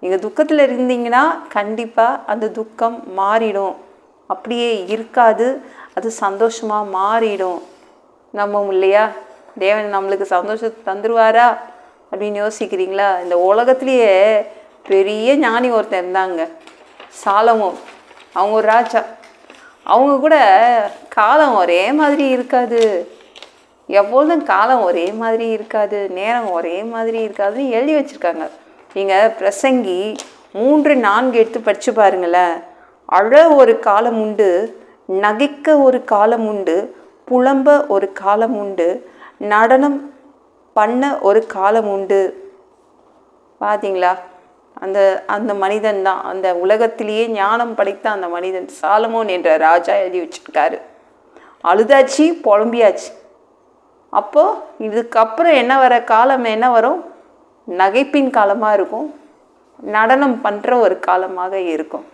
நீங்கள் துக்கத்தில் இருந்தீங்கன்னா கண்டிப்பாக அந்த துக்கம் மாறிடும், அப்படியே இருக்காது, அது சந்தோஷமாக மாறிடும். நம்பவும் இல்லையா? தேவன் நம்மளுக்கு சந்தோஷத்தை தந்துடுவாரா அப்படின்னு யோசிக்கிறீங்களா? இந்த உலகத்துலேயே பெரிய ஞானி ஒருத்தர் இருந்தாங்க, சாலமோன். அவங்க ஒரு ராஜா. அவங்க கூட காலம் ஒரே மாதிரி இருக்காது, எப்பொழுதும் காலம் ஒரே மாதிரி இருக்காது, நேரம் ஒரே மாதிரி இருக்காதுன்னு எழுதி வச்சுருக்காங்க. நீங்கள் பிரசங்கி 3:4 எடுத்து படித்து பாருங்களேன். அழ ஒரு காலம் உண்டு, நகைக்க ஒரு காலம் உண்டு, புலம்ப ஒரு காலம் உண்டு, நடனம் பண்ண ஒரு காலம் உண்டு. பார்த்தீங்களா? அந்த அந்த மனிதன் தான், அந்த உலகத்திலேயே ஞானம் படைத்த அந்த மனிதன் சாலமோன் என்ற ராஜா எழுதி வச்சுருக்காரு. அழுதாச்சு, புலம்பியாச்சு. அப்போது இதுக்கப்புறம் என்ன வர காலம் என்ன வரும்? நகைப்பின் காலமாக இருக்கும், நடனம் பண்ணுற ஒரு காலமாக இருக்கும்.